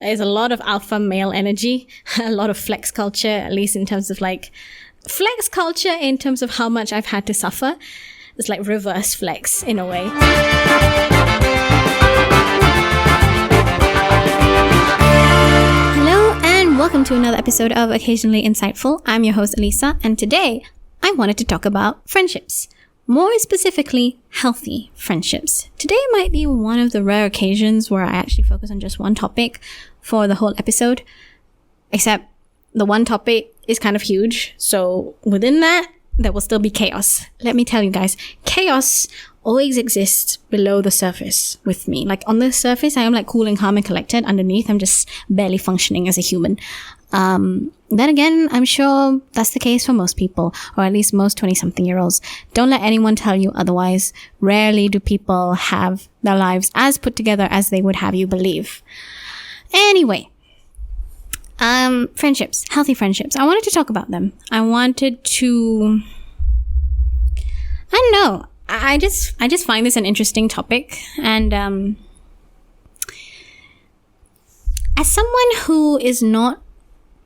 There's a lot of alpha male energy, a lot of flex culture, at least in terms of like flex culture in terms of how much I've had to suffer. It's like reverse flex in a way. Hello and welcome to another episode of Occasionally Insightful. I'm your host Elisa, and today I wanted to talk about friendships. More specifically, healthy friendships. Today might be one of the rare occasions where I actually focus on just one topic for the whole episode, except the one topic is kind of huge. So within that, there will still be chaos. Let me tell you guys, chaos always exists below the surface with me. Like on the surface, I am like cool and calm and collected. Underneath, I'm just barely functioning as a human. Then again, I'm sure that's the case for most people, or at least most 20-something-year-olds. Don't let anyone tell you otherwise. Rarely do people have their lives as put together as they would have you believe. Anyway, friendships, healthy friendships. I wanted to talk about them. I don't know. I just find this an interesting topic. And, as someone who is not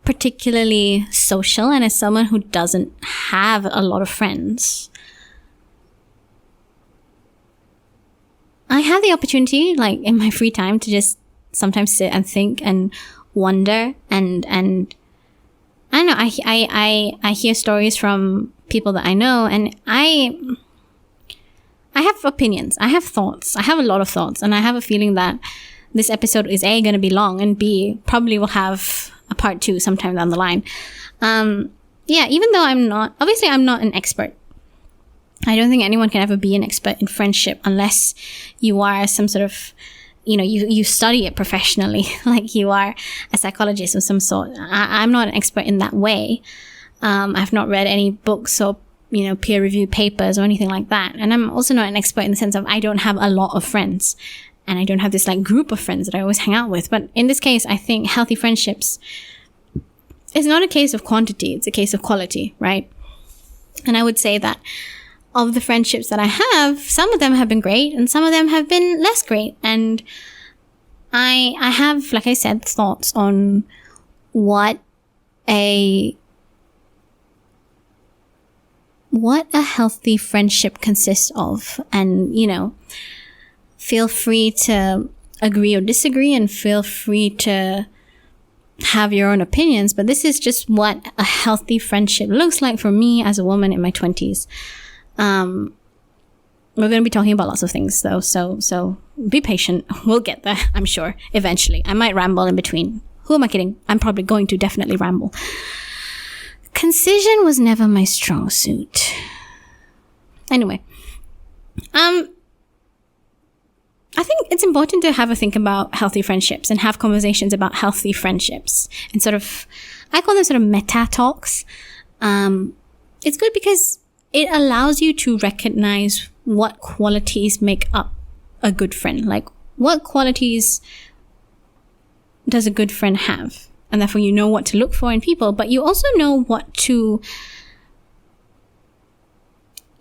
particularly social, and as someone who doesn't have a lot of friends, I have the opportunity, like in my free time, to just sometimes sit and think and wonder, and I don't know, I hear stories from people that I know, and I have opinions, I have thoughts, I have a lot of thoughts, and I have a feeling that this episode is A, going to be long, and B, probably will have a part 2 sometime down the line. Even though I'm not an expert. I don't think anyone can ever be an expert in friendship unless you are some sort of, you study it professionally, like you are a psychologist of some sort. I'm not an expert in that way. I've not read any books or, peer-reviewed papers or anything like that. And I'm also not an expert in the sense of I don't have a lot of friends. And I don't have this like group of friends that I always hang out with. But in this case, I think healthy friendships is not a case of quantity. It's a case of quality, right? And I would say that of the friendships that I have, some of them have been great and some of them have been less great. And I have, like I said, thoughts on what a healthy friendship consists of. And, feel free to agree or disagree, and feel free to have your own opinions. But this is just what a healthy friendship looks like for me as a woman in my 20s. We're going to be talking about lots of things though. So be patient. We'll get there, I'm sure, eventually. I might ramble in between. Who am I kidding? I'm probably going to definitely ramble. Concision was never my strong suit. Anyway, I think it's important to have a think about healthy friendships and have conversations about healthy friendships and I call them sort of meta talks. It's good because it allows you to recognize what qualities make up a good friend. Like, what qualities does a good friend have? And therefore you know what to look for in people, but you also know what to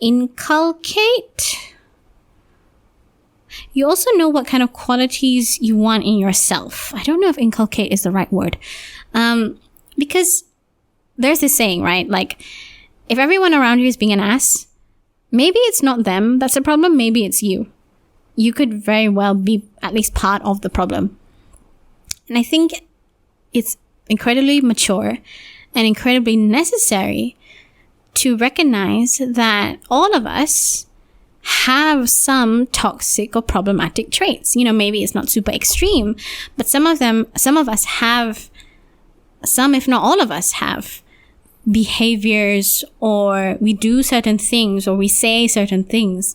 inculcate. You also know what kind of qualities you want in yourself. I don't know if inculcate is the right word. Because there's this saying, right? Like, if everyone around you is being an ass, maybe it's not them that's the problem, maybe it's you. You could very well be at least part of the problem. And I think it's incredibly mature and incredibly necessary to recognize that all of us have some toxic or problematic traits. Maybe it's not super extreme, but some of us have, some, if not all of us have behaviors, or we do certain things, or we say certain things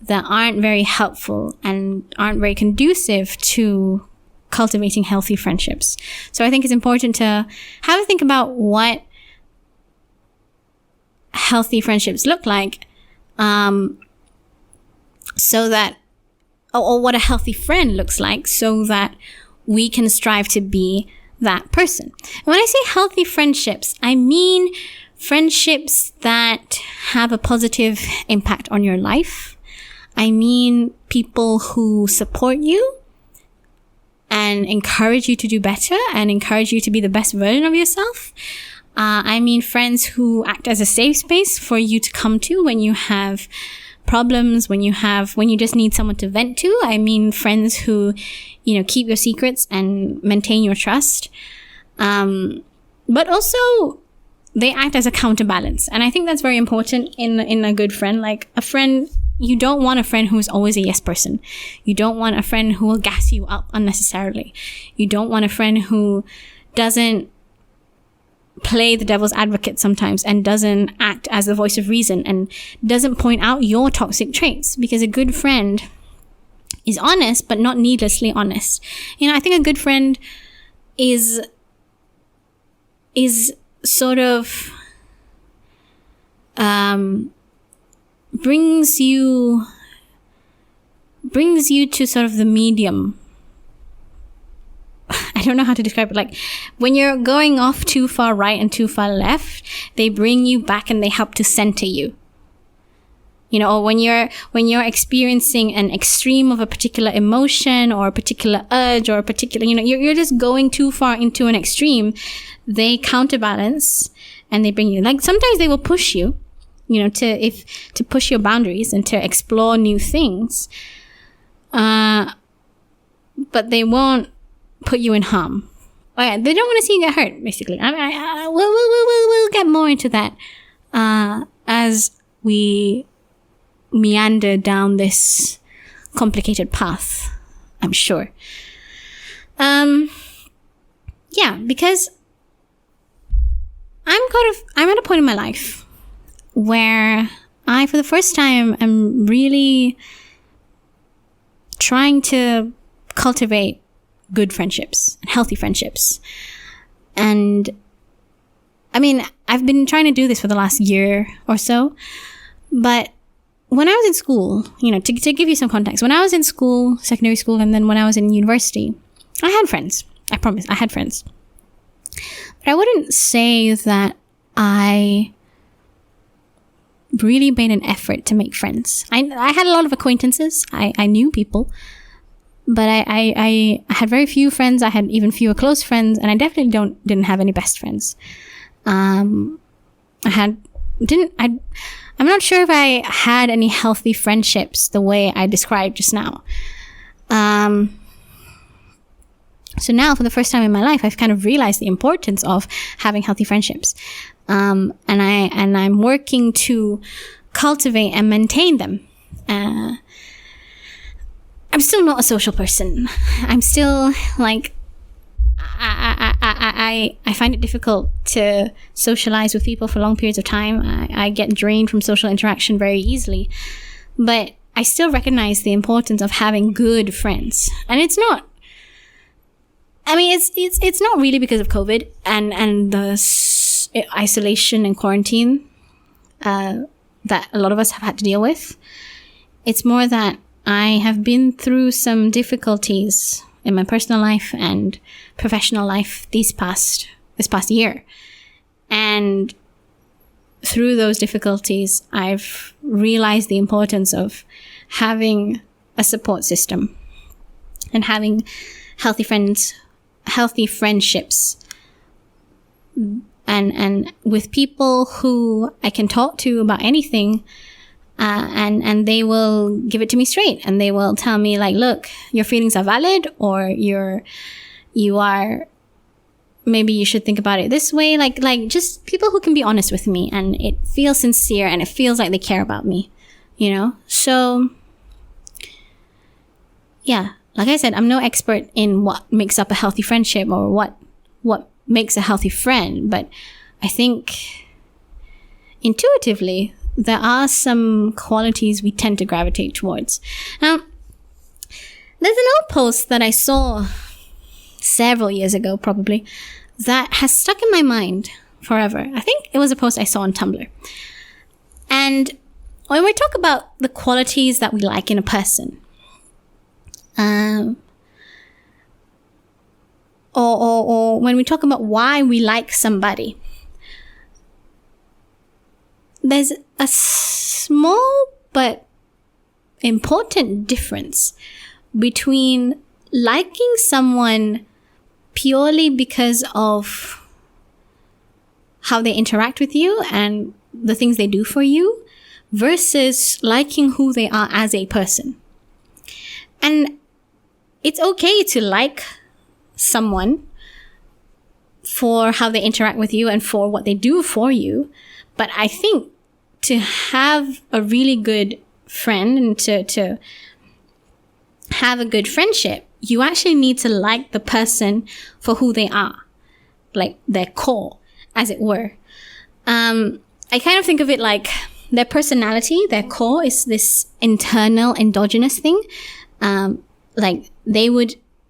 that aren't very helpful and aren't very conducive to cultivating healthy friendships. So I think it's important to have a think about what healthy friendships look like, so that, or what a healthy friend looks like, so that we can strive to be that person. And when I say healthy friendships, I mean friendships that have a positive impact on your life. I mean people who support you, and encourage you to do better and encourage you to be the best version of yourself. I mean friends who act as a safe space for you to come to when you have problems, when you just need someone to vent to. I mean friends who, keep your secrets and maintain your trust. But also they act as a counterbalance. And I think that's very important in a good friend. Like a friend, you don't want a friend who's always a yes person. You don't want a friend who will gas you up unnecessarily. You don't want a friend who doesn't play the devil's advocate sometimes and doesn't act as the voice of reason and doesn't point out your toxic traits, because a good friend is honest, but not needlessly honest. I think a good friend is sort of brings you to sort of the medium. I don't know how to describe it. Like when you're going off too far right and too far left, they bring you back and they help to center you. Or when you're experiencing an extreme of a particular emotion or a particular urge or a particular, you're just going too far into an extreme, they counterbalance and they bring you. Like sometimes they will push you, to push your boundaries and to explore new things. But they won't put you in harm. They don't want to see you get hurt, basically. We'll get more into that as we meander down this complicated path, I'm sure. Because I'm at a point in my life where I, for the first time, am really trying to cultivate good friendships and healthy friendships. And I mean, I've been trying to do this for the last year or so, but when I was in school, to give you some context, when I was in school, secondary school, and then when I was in university, I had friends. I promise, I had friends. But I wouldn't say that I really made an effort to make friends. I had a lot of acquaintances. I knew people. But I had very few friends. I had even fewer close friends, and I definitely didn't have any best friends. I'm not sure if I had any healthy friendships the way I described just now. So now, for the first time in my life, I've kind of realized the importance of having healthy friendships, and I'm working to cultivate and maintain them. I'm still not a social person. I'm still like, I find it difficult to socialize with people for long periods of time. I get drained from social interaction very easily, but I still recognize the importance of having good friends. And it's not really because of COVID and the isolation and quarantine that a lot of us have had to deal with. It's more that I have been through some difficulties in my personal life and professional life this past year. And through those difficulties, I've realized the importance of having a support system and having healthy friends, healthy friendships, and with people who I can talk to about anything. And they will give it to me straight, and they will tell me like, look, your feelings are valid, or maybe you should think about it this way. Like just people who can be honest with me, and it feels sincere and it feels like they care about me, So yeah, like I said, I'm no expert in what makes up a healthy friendship or what makes a healthy friend, but I think intuitively there are some qualities we tend to gravitate towards. Now, there's an old post that I saw several years ago, probably, that has stuck in my mind forever. I think it was a post I saw on Tumblr. And when we talk about the qualities that we like in a person, or when we talk about why we like somebody, there's a small but important difference between liking someone purely because of how they interact with you and the things they do for you versus liking who they are as a person. And it's okay to like someone for how they interact with you and for what they do for you. But I think to have a really good friend and to have a good friendship, you actually need to like the person for who they are, like their core, as it were. I kind of think of it like their personality, their core is this internal endogenous thing. Like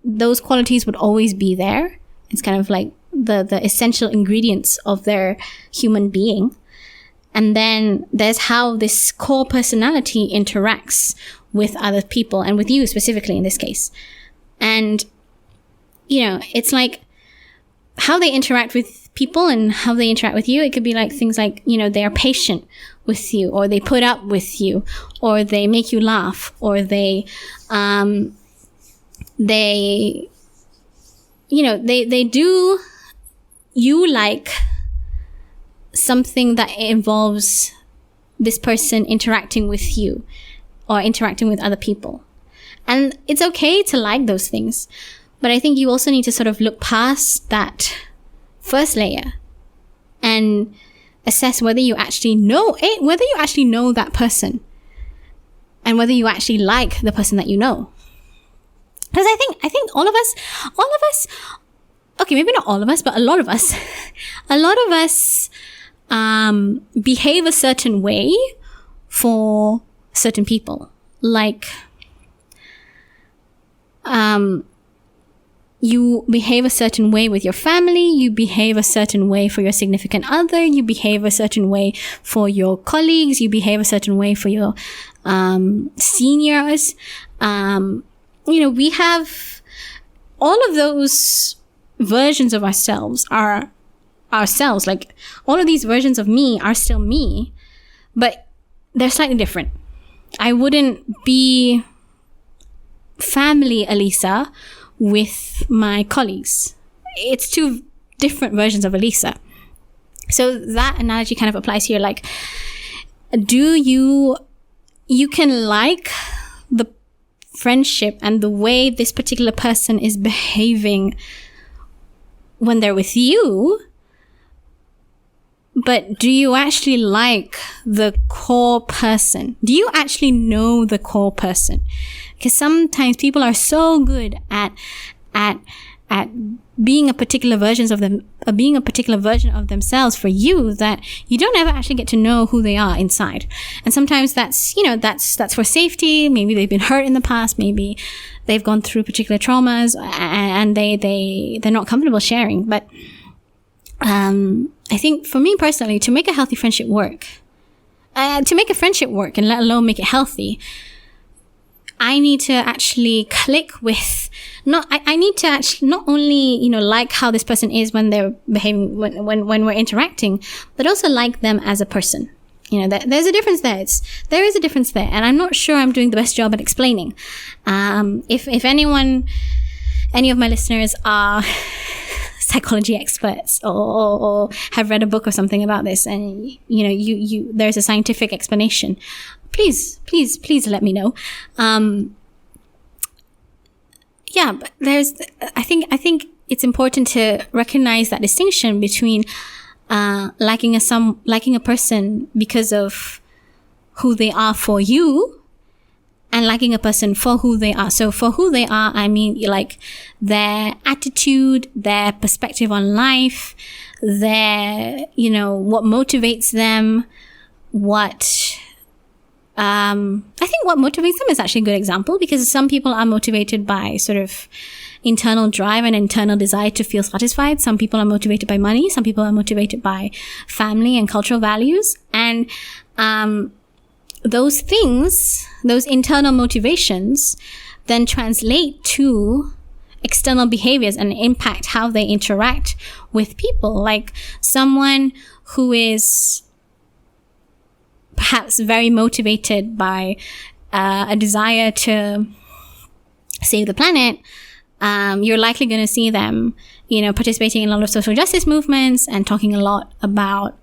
those qualities would always be there. It's kind of like the essential ingredients of their human being. And then there's how this core personality interacts with other people and with you specifically in this case. And, it's like how they interact with people and how they interact with you. It could be like things like, they are patient with you, or they put up with you, or they make you laugh, or they do you like something that involves this person interacting with you or interacting with other people. And it's okay to like those things. But I think you also need to sort of look past that first layer and assess whether you actually know that person and whether you actually like the person that you know. Because I think all of us, okay, maybe not all of us, but a lot of us behave a certain way for certain people. Like, you behave a certain way with your family, you behave a certain way for your significant other, you behave a certain way for your colleagues, you behave a certain way for your seniors. We have all of those versions of ourselves are ourselves. Like, all of these versions of me are still me, but they're slightly different. I wouldn't be family Elisa with my colleagues. It's two different versions of Elisa. So that analogy kind of applies here. Like, you can like the friendship and the way this particular person is behaving when they're with you, but do you actually like the core person? Do you actually know the core person? Because sometimes people are so good at being a particular version of themselves for you that you don't ever actually get to know who they are inside. And sometimes that's for safety. Maybe they've been hurt in the past. Maybe they've gone through particular traumas and they're not comfortable sharing. But I think for me personally, to make a healthy friendship work, to make a friendship work and let alone make it healthy, I need to actually click with, I need to actually not only, like how this person is when they're behaving, when we're interacting, but also like them as a person. There's a difference there. There is a difference there. And I'm not sure I'm doing the best job at explaining. If any of my listeners are psychology experts or have read a book or something about this, and there's a scientific explanation, please let me know. But I think it's important to recognize that distinction between liking a person because of who they are for you and liking a person for who they are. So for who they are, I mean like their attitude, their perspective on life, their, what motivates them, I think what motivates them is actually a good example, because some people are motivated by sort of internal drive and internal desire to feel satisfied. Some people are motivated by money. Some people are motivated by family and cultural values. And those things, those internal motivations, then translate to external behaviors and impact how they interact with people. Like someone who is perhaps very motivated by a desire to save the planet you're likely going to see them, participating in a lot of social justice movements and talking a lot about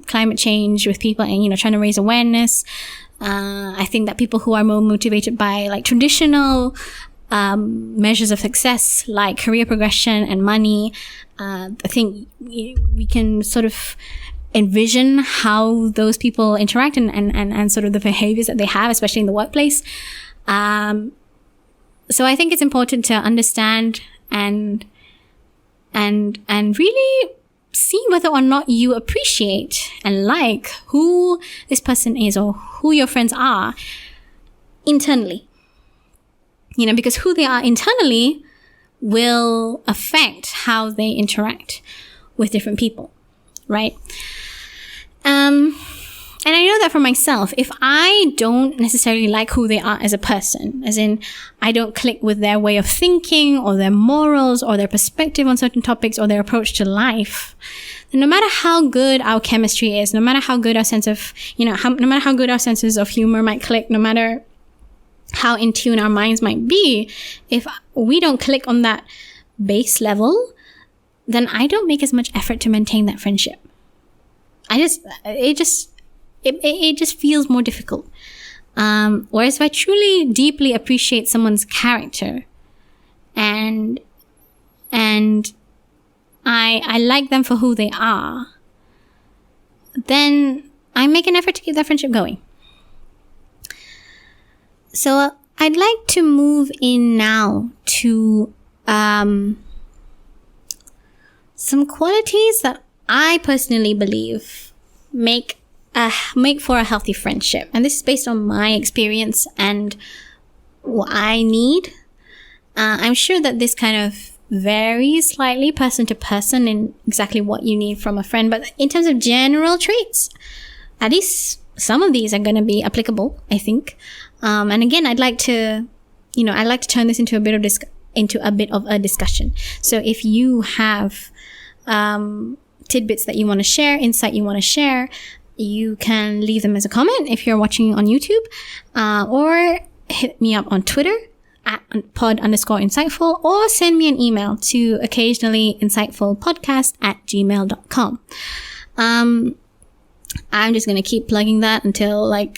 climate change with people and, trying to raise awareness. I think that people who are more motivated by like traditional measures of success, like career progression and money, I think we can sort of envision how those people interact and sort of the behaviors that they have, especially in the workplace. So I think it's important to understand and really see whether or not you appreciate and like who this person is or who your friends are internally. Because who they are internally will affect how they interact with different people, right? And I know that for myself, if I don't necessarily like who they are as a person, as in I don't click with their way of thinking or their morals or their perspective on certain topics or their approach to life, then no matter how good our chemistry is, no matter how good our sense of, no matter how good our senses of humor might click, no matter how in tune our minds might be, if we don't click on that base level, then I don't make as much effort to maintain that friendship. It just feels more difficult. Whereas if I truly deeply appreciate someone's character and I like them for who they are, then I make an effort to keep that friendship going. So I'd like to move in now to some qualities that I personally believe make for a healthy friendship. And this is based on my experience and what I need. I'm sure that this kind of varies slightly person to person in exactly what you need from a friend. But in terms of general traits, at least some of these are going to be applicable, I think. And again, I'd like to turn this into a bit of a discussion. So if you have tidbits that you want to share, insight you want to share, you can leave them as a comment if you're watching on YouTube, or hit me up on Twitter at pod_insightful, or send me an email to occasionallyinsightfulpodcast@gmail.com. I'm just going to keep plugging that until I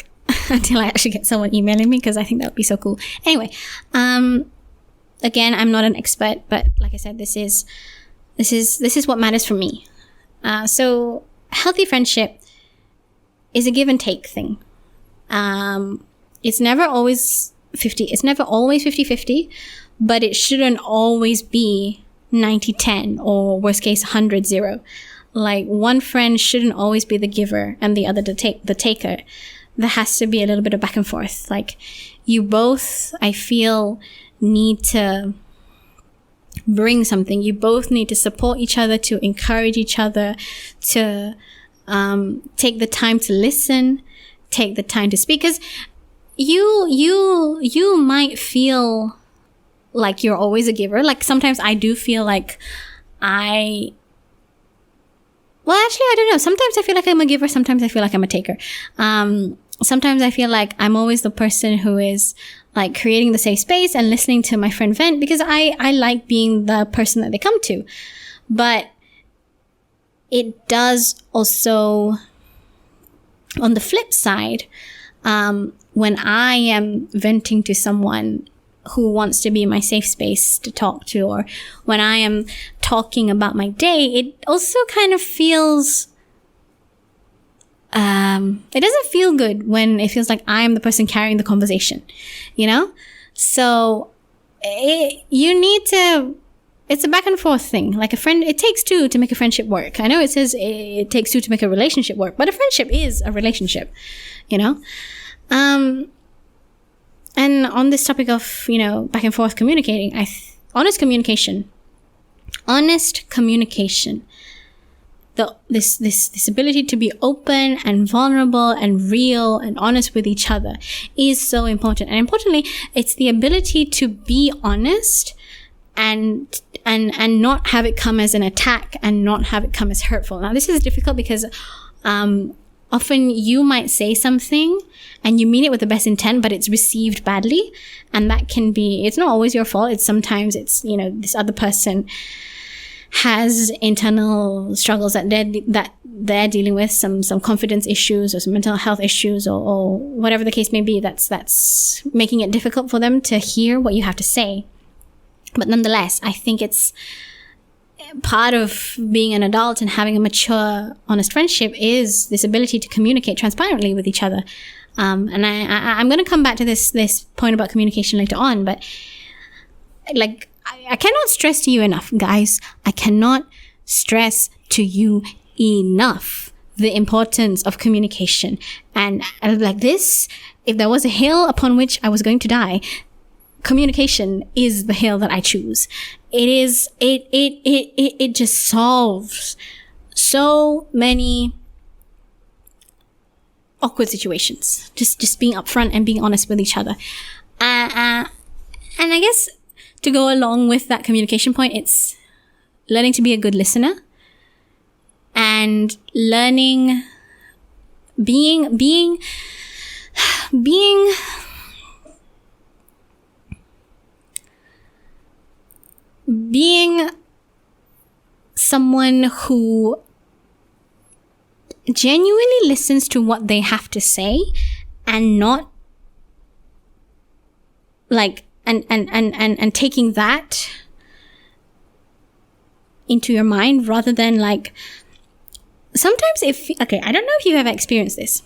actually get someone emailing me, because I think that would be so cool. Anyway, again, I'm not an expert, but like I said, this is what matters for me. So healthy friendship is a give and take thing. It's never always 50-50, but it shouldn't always be 90-10 or worst case 100-0. Like, one friend shouldn't always be the giver and the other the taker. There has to be a little bit of back and forth. Like, you both, I feel, need to bring something. You both need to support each other, to encourage each other, to take the time to listen, take the time to speak. Because you might feel like you're always a giver. Like, sometimes I do feel like I don't know. Sometimes I feel like I'm a giver. Sometimes I feel like I'm a taker. Sometimes I feel like I'm always the person who is like creating the safe space and listening to my friend vent, because I like being the person that they come to. But it does also, on the flip side, when I am venting to someone who wants to be my safe space to talk to, or when I am talking about my day, it also kind of feels, it doesn't feel good when it feels like I'm the person carrying the conversation, So it's a back and forth thing. Like, a friend, it takes two to make a friendship work. I know it says it takes two to make a relationship work, but a friendship is a relationship, And on this topic of, back and forth communicating, honest communication, this ability to be open and vulnerable and real and honest with each other is so important. And importantly, it's the ability to be honest and not have it come as an attack and not have it come as hurtful. Now, this is difficult because often you might say something and you mean it with the best intent, but it's received badly. And that can be, it's not always your fault. Sometimes it's, this other person has internal struggles that they're dealing with, some confidence issues or some mental health issues or whatever the case may be, that's making it difficult for them to hear what you have to say. But nonetheless, I think it's part of being an adult and having a mature, honest friendship is this ability to communicate transparently with each other. And I'm going to come back to this point about communication later on, but like, I cannot stress to you enough, guys. I cannot stress to you enough the importance of communication. And like this, if there was a hill upon which I was going to die, communication is the hill that I choose. It just solves so many awkward situations. Just being upfront and being honest with each other. And I guess to go along with that communication point, it's learning to be a good listener and learning being someone who genuinely listens to what they have to say and not like and taking that into your mind rather than like sometimes I don't know if you ever experienced this,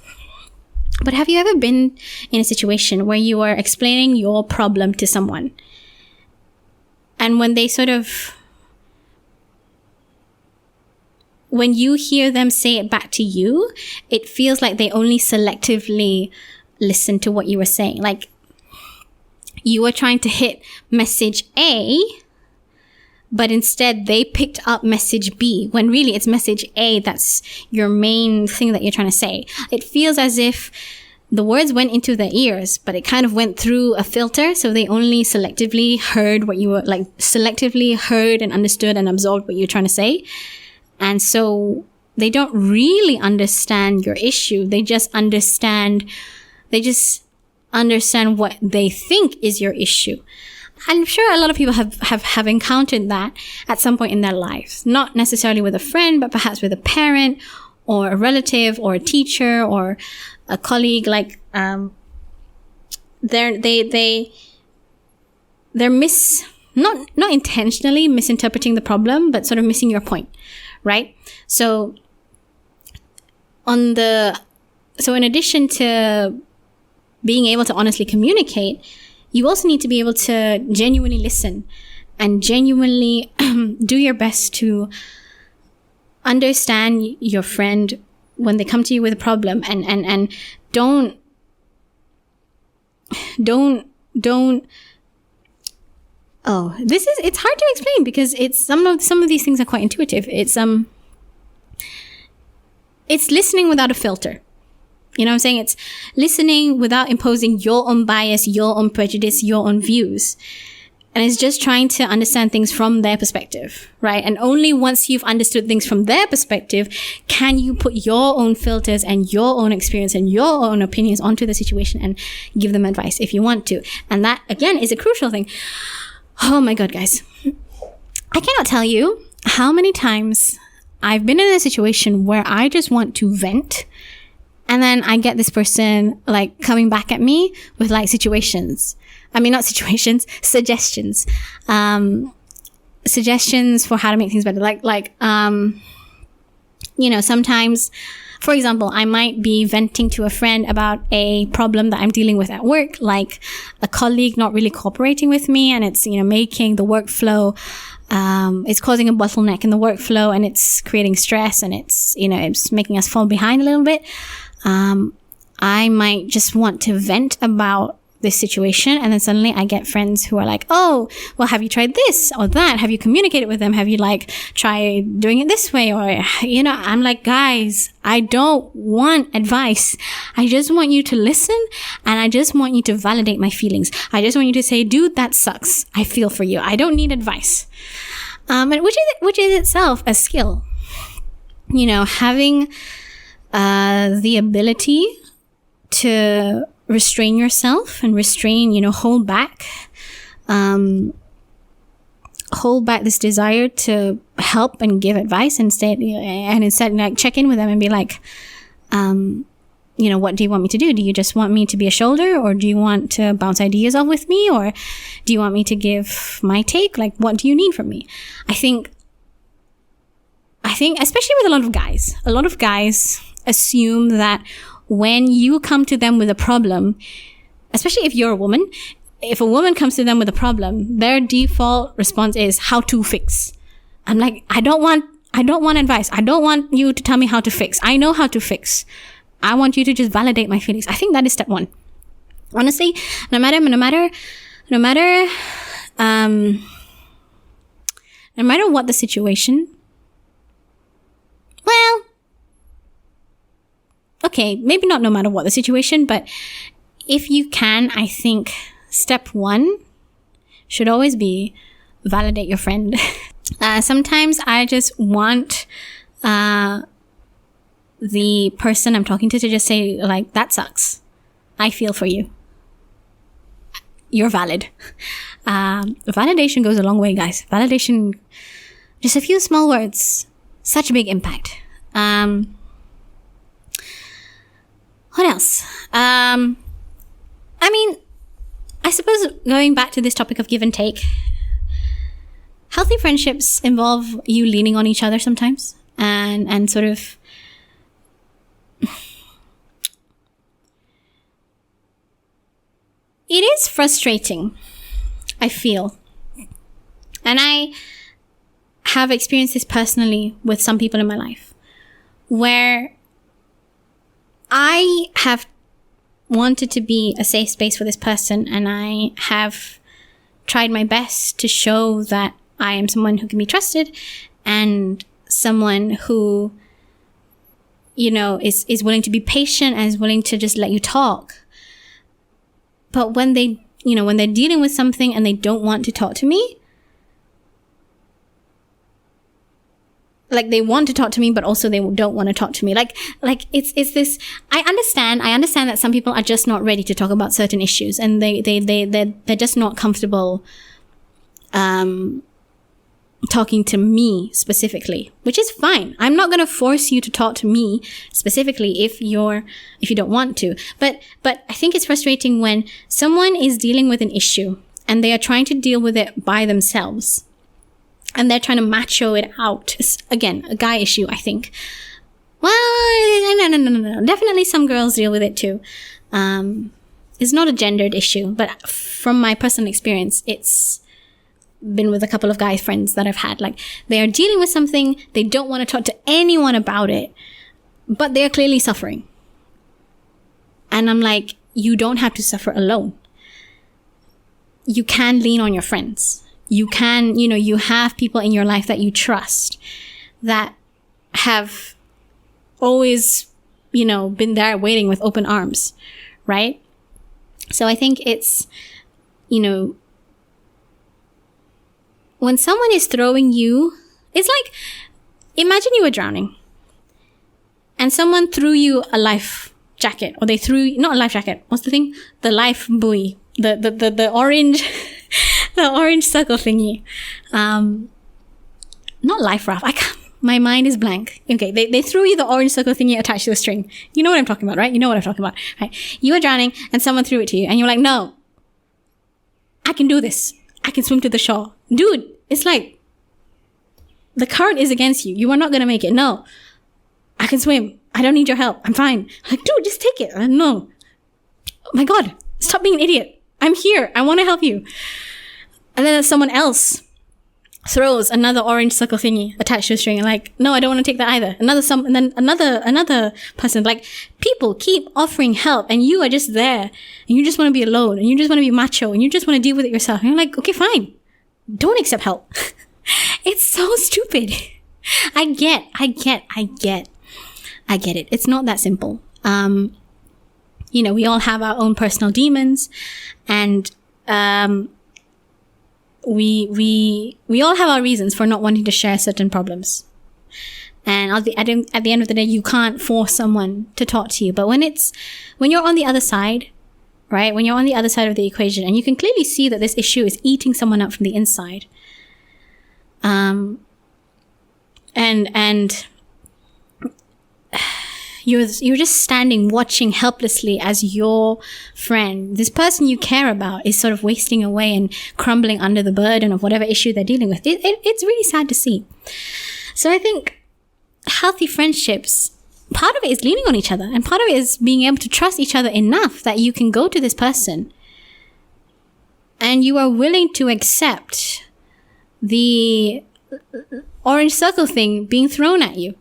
but have you ever been in a situation where you are explaining your problem to someone and when you hear them say it back to you, it feels like they only selectively listen to what you were saying. Like you were trying to hit message A, but instead they picked up message B, when really it's message A that's your main thing that you're trying to say. It feels as if the words went into their ears, but it kind of went through a filter, so they only selectively heard what you were, like selectively heard and understood and absorbed what you're trying to say. And so they don't really understand your issue. They just understand what they think is your issue. I'm sure a lot of people have encountered that at some point in their lives. Not necessarily with a friend, but perhaps with a parent or a relative or a teacher or a colleague. Like, they're not intentionally misinterpreting the problem, but sort of missing your point, right? So in addition to being able to honestly communicate, you also need to be able to genuinely listen and genuinely do your best to understand your friend when they come to you with a problem, and don't it's hard to explain because it's some of these things are quite intuitive. It's listening without a filter. You know what I'm saying? It's listening without imposing your own bias, your own prejudice, your own views. And it's just trying to understand things from their perspective, right? And only once you've understood things from their perspective can you put your own filters and your own experience and your own opinions onto the situation and give them advice if you want to. And that, again, is a crucial thing. Oh my God, guys. I cannot tell you how many times I've been in a situation where I just want to vent, and then I get this person like coming back at me with like suggestions. Suggestions for how to make things better. Sometimes, for example, I might be venting to a friend about a problem that I'm dealing with at work, like a colleague not really cooperating with me, and it's, making the workflow, it's causing a bottleneck in the workflow, and it's creating stress, and it's making us fall behind a little bit. I might just want to vent about this situation, and then suddenly I get friends who are like, oh, well, have you tried this or that? Have you communicated with them? Have you tried doing it this way? Or, I'm like, guys, I don't want advice. I just want you to listen, and I just want you to validate my feelings. I just want you to say, dude, that sucks. I feel for you. I don't need advice. And which is itself a skill. Having the ability to restrain yourself and hold back this desire to help and give advice instead like check in with them and be like, what do you want me to do? Do you just want me to be a shoulder, or do you want to bounce ideas off with me, or do you want me to give my take? Like, what do you need from me? I think especially with a lot of guys assume that when you come to them with a problem, especially if you're a woman, if a woman comes to them with a problem, their default response is how to fix. I'm like, I don't want advice. I don't want you to tell me how to fix. I know how to fix. I want you to just validate my feelings. I think that is step one. Honestly, no matter what the situation, well, okay, maybe not no matter what the situation, but if you can, I think step one should always be validate your friend. Sometimes I just want the person I'm talking to just say, like, that sucks. I feel for you. You're valid. Validation goes a long way, guys. Validation, just a few small words, such a big impact. What else? I suppose going back to this topic of give and take, healthy friendships involve you leaning on each other sometimes and sort of it is frustrating, I feel. And I have experienced this personally with some people in my life, where I have wanted to be a safe space for this person, and I have tried my best to show that I am someone who can be trusted and someone who, is willing to be patient and is willing to just let you talk. But when they're dealing with something and they don't want to talk to me, like, they want to talk to me, but also they don't want to talk to me. Like it's this, I understand that some people are just not ready to talk about certain issues, and they're just not comfortable, talking to me specifically, which is fine. I'm not going to force you to talk to me specifically if you don't want to. But I think it's frustrating when someone is dealing with an issue and they are trying to deal with it by themselves, and they're trying to macho it out. It's, again, a guy issue, I think. Well, no. Definitely some girls deal with it too. It's not a gendered issue, but from my personal experience, it's been with a couple of guy friends that I've had. Like, they are dealing with something, they don't want to talk to anyone about it, but they're clearly suffering. And I'm like, you don't have to suffer alone. You can lean on your friends. You can, you have people in your life that you trust, that have always, been there waiting with open arms, right? So I think it's, when someone is throwing you, it's like, imagine you were drowning and someone threw you a life jacket, or they threw, not a life jacket, what's the thing? The life buoy, the orange, the orange circle thingy. Not life raft. My mind is blank. Okay, they threw you the orange circle thingy attached to a string. You know what I'm talking about, right? You know what I'm talking about, right? You were drowning and someone threw it to you and you're like, no, I can do this. I can swim to the shore. Dude, it's like, the current is against you. You are not going to make it. No, I can swim. I don't need your help. I'm fine. Like, dude, just take it. No. Oh my God, stop being an idiot. I'm here. I want to help you. And then someone else throws another orange circle thingy attached to a string, and like, no, I don't want to take that either. And then another person. Like, people keep offering help and you are just there and you just want to be alone and you just want to be macho and you just want to deal with it yourself. And you're like, okay, fine. Don't accept help. It's so stupid. I get it. It's not that simple. We all have our own personal demons, and we all have our reasons for not wanting to share certain problems. And at the end of the day, you can't force someone to talk to you. But when you're on the other side, right? When you're on the other side of the equation and you can clearly see that this issue is eating someone up from the inside. And you're just standing watching helplessly as your friend, this person you care about, is sort of wasting away and crumbling under the burden of whatever issue they're dealing with. It's really sad to see. So I think healthy friendships, part of it is leaning on each other, and part of it is being able to trust each other enough that you can go to this person and you are willing to accept the orange circle thing being thrown at you.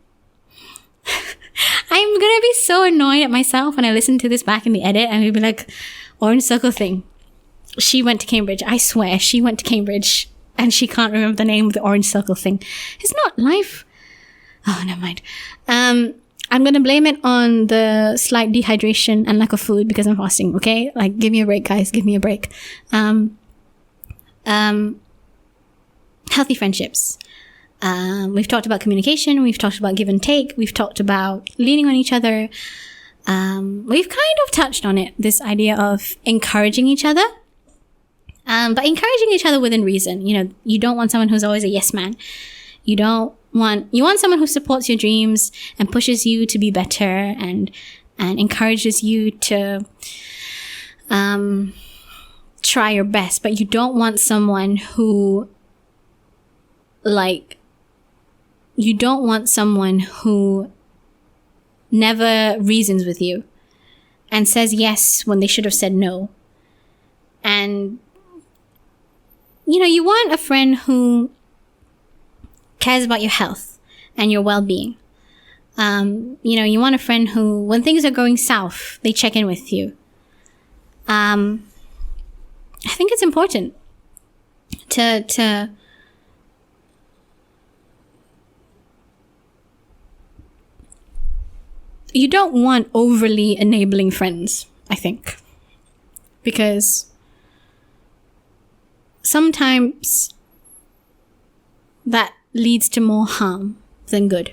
I'm gonna be so annoyed at myself when I listen to this back in the edit, and I'll be like, orange circle thing. She went to Cambridge. I swear, she went to Cambridge and she can't remember the name of the orange circle thing. It's not life. Oh, never mind. I'm going to blame it on the slight dehydration and lack of food because I'm fasting, okay? Like, give me a break, guys. Give me a break. Healthy friendships. We've talked about communication. We've talked about give and take. We've talked about leaning on each other. We've kind of touched on it, this idea of encouraging each other. But encouraging each other within reason. You know, you don't want someone who's always a yes man. You want someone who supports your dreams and pushes you to be better and encourages you to try your best. But you don't want someone who never reasons with you and says yes when they should have said no. And, you know, you want a friend who cares about your health and your well-being. You know, you want a friend who, when things are going south, they check in with you. I think it's important to you don't want overly enabling friends, I think, because sometimes that leads to more harm than good.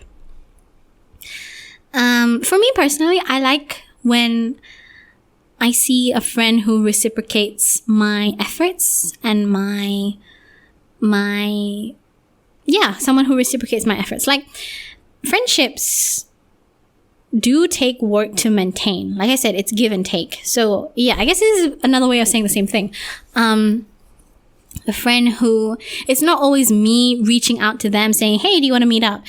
For me personally, I like when I see a friend who reciprocates my efforts and someone who reciprocates my efforts. Like, friendships do take work to maintain. Like I said, it's give and take. So yeah, I guess this is another way of saying the same thing. A friend who, it's not always me reaching out to them saying, hey, do you want to meet up?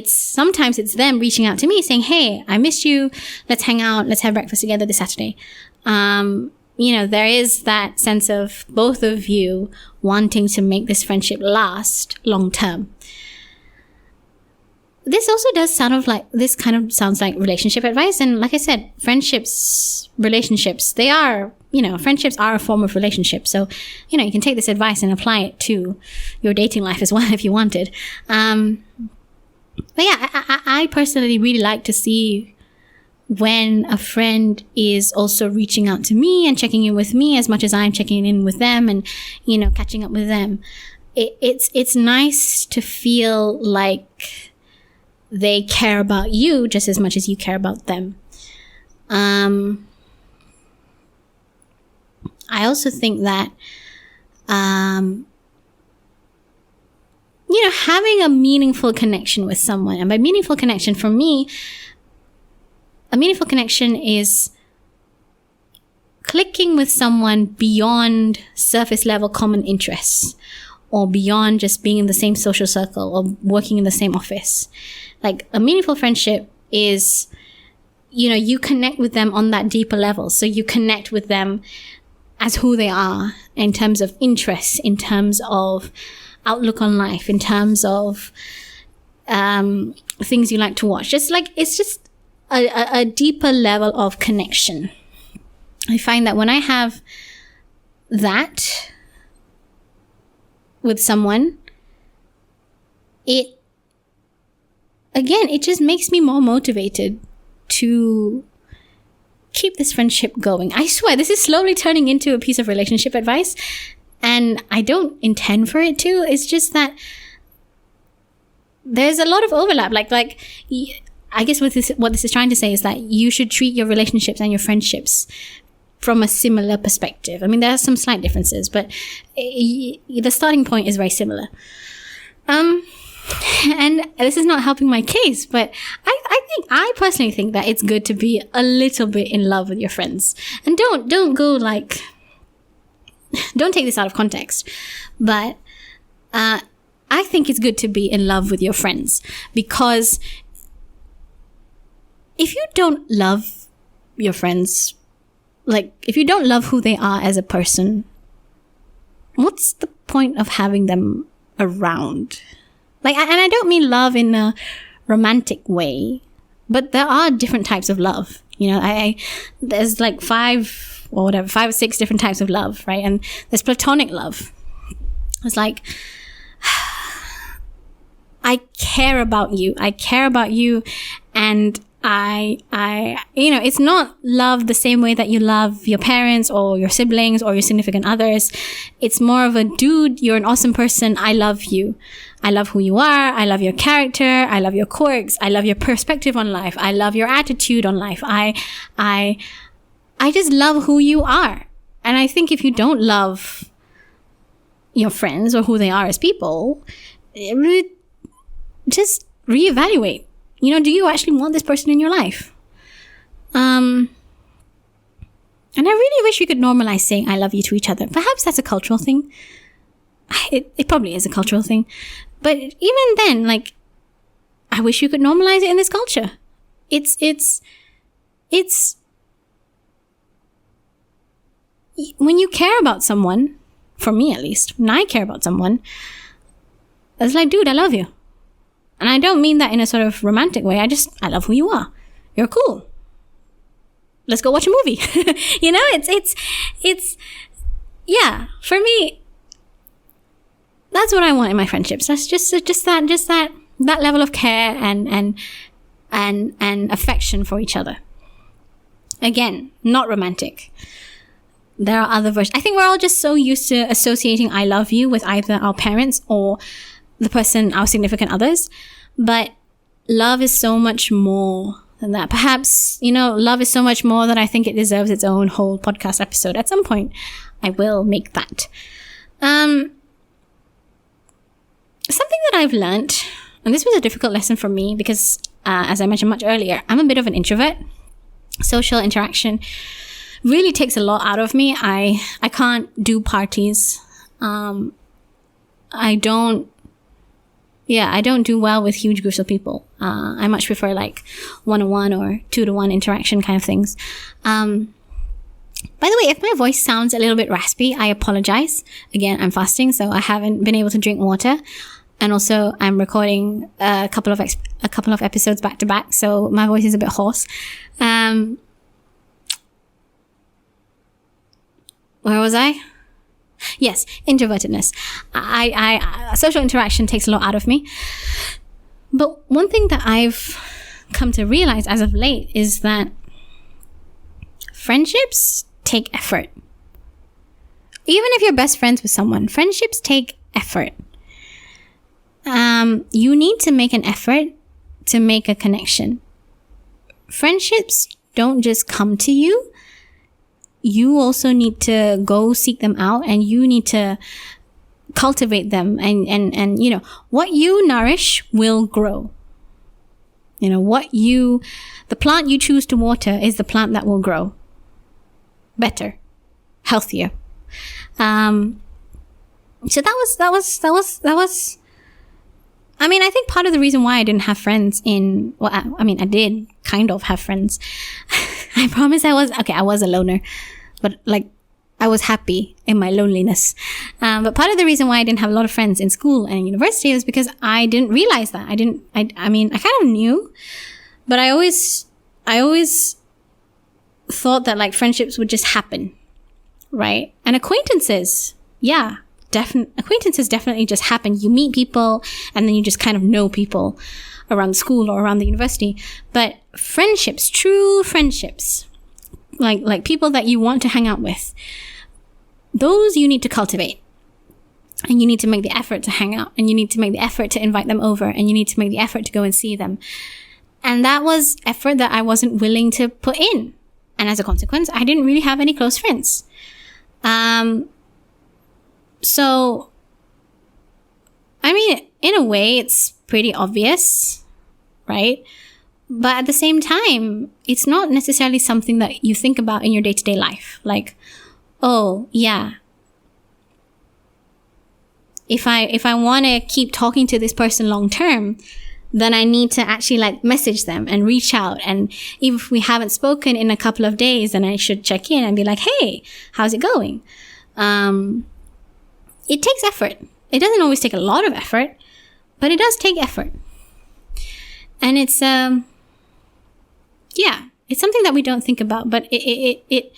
Sometimes it's them reaching out to me saying, hey, I missed you. Let's hang out. Let's have breakfast together this Saturday. You know, there is that sense of both of you wanting to make this friendship last long term. This also sounds like relationship advice. And like I said, relationships, they are, you know, friendships are a form of relationship. So, you know, you can take this advice and apply it to your dating life as well if you wanted. But yeah, I personally really like to see when a friend is also reaching out to me and checking in with me as much as I'm checking in with them and, you know, catching up with them. It's nice to feel like they care about you just as much as you care about them. I also think that, you know, having a meaningful connection with someone, and by meaningful connection for me, a meaningful connection is clicking with someone beyond surface level common interests or beyond just being in the same social circle or working in the same office. Like, a meaningful friendship is, you know, you connect with them on that deeper level. So you connect with them as who they are in terms of interests, in terms of outlook on life, in terms of things you like to watch. It's just a deeper level of connection. I find that when I have that with someone, it just makes me more motivated to keep this friendship going. I swear, this is slowly turning into a piece of relationship advice, and I don't intend for it to. It's just that there's a lot of overlap. I guess what this is trying to say is that you should treat your relationships and your friendships from a similar perspective. I mean, there are some slight differences, but the starting point is very similar. And this is not helping my case, but I personally think that it's good to be a little bit in love with your friends. And don't go like, don't take this out of context, but I think it's good to be in love with your friends, because if you don't love your friends, like if you don't love who they are as a person, what's the point of having them around? Like, and I don't mean love in a romantic way, but there are different types of love. You know, there's like 5 or 6 different types of love, right? And there's platonic love. It's like, I care about you, and I, you know, it's not love the same way that you love your parents or your siblings or your significant others. It's more of a, dude, you're an awesome person. I love you. I love who you are. I love your character. I love your quirks. I love your perspective on life. I love your attitude on life. I just love who you are. And I think if you don't love your friends or who they are as people, just reevaluate. You know, do you actually want this person in your life? And I really wish we could normalize saying I love you to each other. Perhaps that's a cultural thing. It probably is a cultural thing. But even then, like, I wish you could normalize it in this culture. It's when you care about someone, for me at least, when I care about someone, it's like, dude, I love you. And I don't mean that in a sort of romantic way. I love who you are. You're cool. Let's go watch a movie. You know, it's, yeah, for me, that's what I want in my friendships. That's just that level of care and affection for each other. Again, not romantic. There are other versions. I think we're all just so used to associating I love you with either our parents or the person, our significant others. But love is so much more than that. Perhaps, you know, love is so much more that I think it deserves its own whole podcast episode. At some point, I will make that. Something that I've learned, and this was a difficult lesson for me because, as I mentioned much earlier, I'm a bit of an introvert. Social interaction really takes a lot out of me. I can't do parties. I don't do well with huge groups of people. I much prefer like 1-on-1 or 2-to-1 interaction kind of things. By the way, if my voice sounds a little bit raspy, I apologize. Again, I'm fasting, so I haven't been able to drink water. And also, I'm recording a couple of episodes back to back, so my voice is a bit hoarse. Where was I? Yes, introvertedness. I social interaction takes a lot out of me. But one thing that I've come to realize as of late is that friendships take effort. Even if you're best friends with someone, friendships take effort. You need to make an effort to make a connection. Friendships don't just come to you. You also need to go seek them out, and you need to cultivate them, and you know, what you nourish will grow. You know, the plant you choose to water is the plant that will grow better, healthier. So that was I mean, I think part of the reason why I didn't have friends I did kind of have friends. I promise I was a loner, but like, I was happy in my loneliness. But part of the reason why I didn't have a lot of friends in school and university was because I didn't realize that. I kind of knew, but I always thought that like friendships would just happen, right? And acquaintances, yeah. Acquaintances definitely just happen. You meet people and then you just kind of know people around the school or around the university. But friendships, true friendships, like people that you want to hang out with, those you need to cultivate. And you need to make the effort to hang out, and you need to make the effort to invite them over, and you need to make the effort to go and see them. And that was effort that I wasn't willing to put in. And as a consequence, I didn't really have any close friends. So, I mean, in a way, it's pretty obvious, right? But at the same time, it's not necessarily something that you think about in your day-to-day life. Like, oh, yeah, if I want to keep talking to this person long term, then I need to actually like message them and reach out. And if we haven't spoken in a couple of days, then I should check in and be like, hey, how's it going? It takes effort. It doesn't always take a lot of effort, but it does take effort. And it's, it's something that we don't think about, but it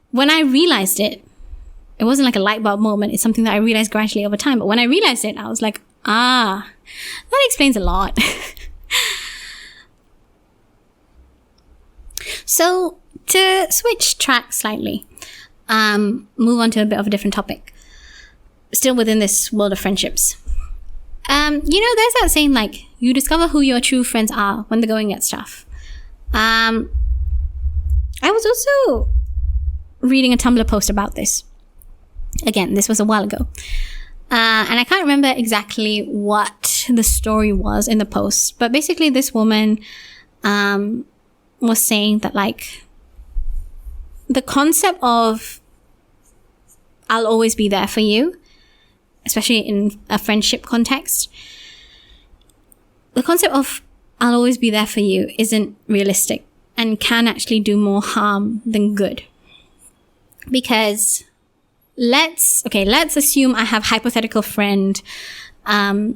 when I realized it, it wasn't like a light bulb moment. It's something that I realized gradually over time. But when I realized it, I was like, that explains a lot. So to switch track slightly, move on to a bit of a different topic, still within this world of friendships. There's that saying, like, you discover who your true friends are when the going gets tough. I was also reading a Tumblr post about this. Again, this was a while ago. And I can't remember exactly what the story was in the post. But basically, this woman was saying that, like, the concept of I'll always be there for you, especially in a friendship context, the concept of I'll always be there for you isn't realistic and can actually do more harm than good. Because let's assume I have hypothetical friend Bella.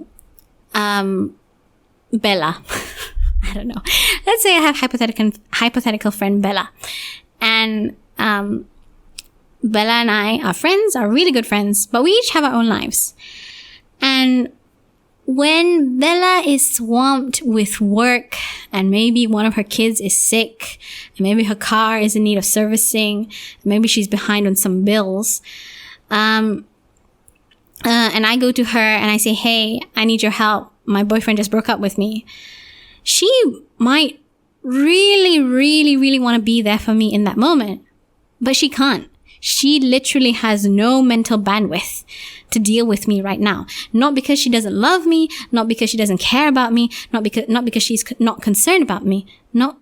I don't know. Let's say I have hypothetical friend Bella. And Bella and I are friends, are really good friends, but we each have our own lives. And when Bella is swamped with work, and maybe one of her kids is sick, and maybe her car is in need of servicing, and maybe she's behind on some bills, and I go to her and I say, hey, I need your help. My boyfriend just broke up with me. She might really, really, really want to be there for me in that moment, but she can't. She literally has no mental bandwidth to deal with me right now. Not because she doesn't love me, not because she doesn't care about me, not because she's not concerned about me, not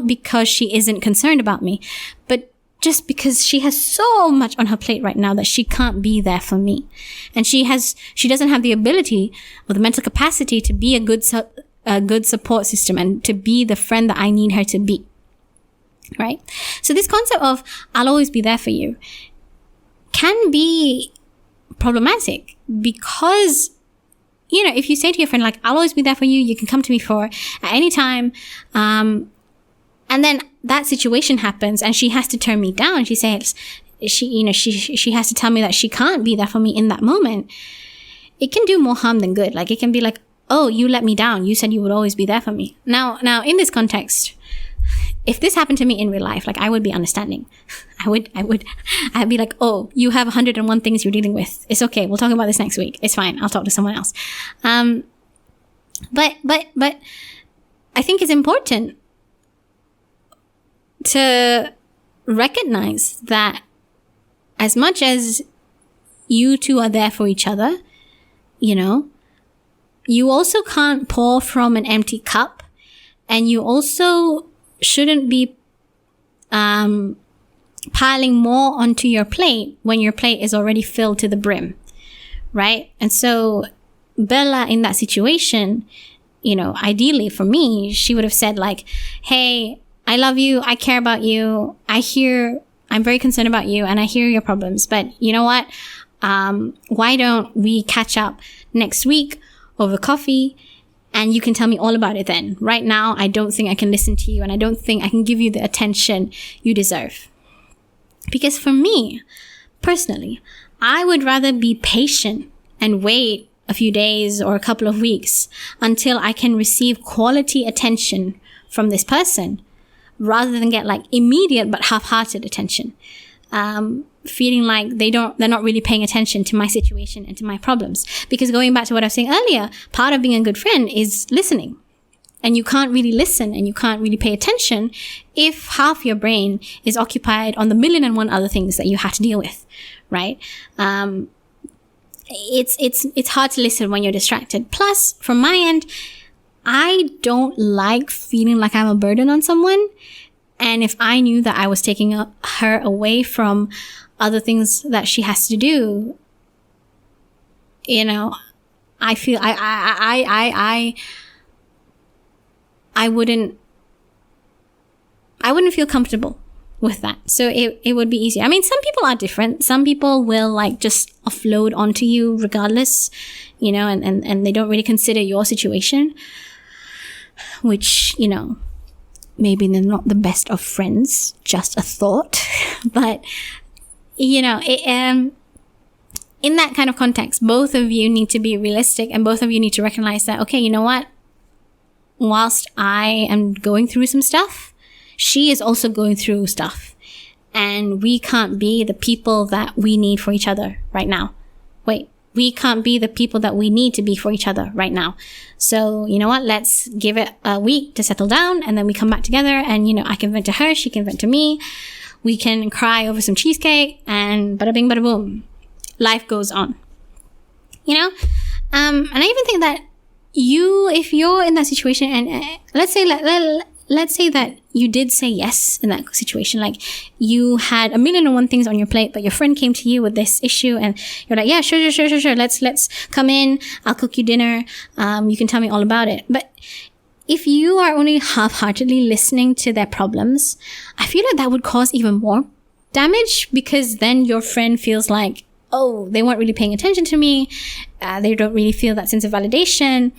because she isn't concerned about me, but just because she has so much on her plate right now that she can't be there for me. And she doesn't have the ability or the mental capacity to be a good support system and to be the friend that I need her to be. Right? So this concept of I'll always be there for you can be problematic because, if you say to your friend, like, I'll always be there for you, you can come to me for at any time, and then that situation happens and she has to turn me down. She says, she has to tell me that she can't be there for me in that moment. It can do more harm than good. Like, it can be like, oh, you let me down. You said you would always be there for me. Now in this context, if this happened to me in real life, like, I would be understanding. I'd be like, oh, you have 101 things you're dealing with. It's okay. We'll talk about this next week. It's fine. I'll talk to someone else. But I think it's important to recognize that as much as you two are there for each other, you also can't pour from an empty cup, and you also shouldn't be piling more onto your plate when your plate is already filled to the brim, right? And so Bella, in that situation, ideally for me, she would have said, like, hey, I love you, I care about you, I'm very concerned about you, and I hear your problems, but you know what? Why don't we catch up next week over coffee? And you can tell me all about it then. Right now, I don't think I can listen to you, and I don't think I can give you the attention you deserve. Because for me, personally, I would rather be patient and wait a few days or a couple of weeks until I can receive quality attention from this person, rather than get like immediate but half-hearted attention. feeling like they're not really paying attention to my situation and to my problems. Because going back to what I was saying earlier, part of being a good friend is listening. And you can't really listen and you can't really pay attention if half your brain is occupied on the 1,000,001 other things that you have to deal with, right? It's hard to listen when you're distracted. Plus, from my end, I don't like feeling like I'm a burden on someone. And if I knew that I was taking her away from other things that she has to do, you know, I feel I wouldn't feel comfortable with that. So it would be easier. I mean, some people are different. Some people will like just offload onto you regardless, you know, and they don't really consider your situation, which, you know, maybe they're not the best of friends, just a thought. But, you know, in that kind of context, both of you need to be realistic and both of you need to recognize that, okay, you know what? Whilst I am going through some stuff, she is also going through stuff. And we can't be the people that we need for each other right now. We can't be the people that we need to be for each other right now. So, you know what? Let's give it a week to settle down and then we come back together and, you know, I can vent to her, she can vent to me. We can cry over some cheesecake and bada bing, bada boom. Life goes on. You know? And I even think that if you're in that situation and let's say that you did say yes in that situation, like you had 1,000,001 things on your plate, but your friend came to you with this issue and you're like, yeah, sure. Let's come in. I'll cook you dinner. You can tell me all about it. But if you are only half-heartedly listening to their problems, I feel like that would cause even more damage because then your friend feels like, oh, they weren't really paying attention to me. They don't really feel that sense of validation.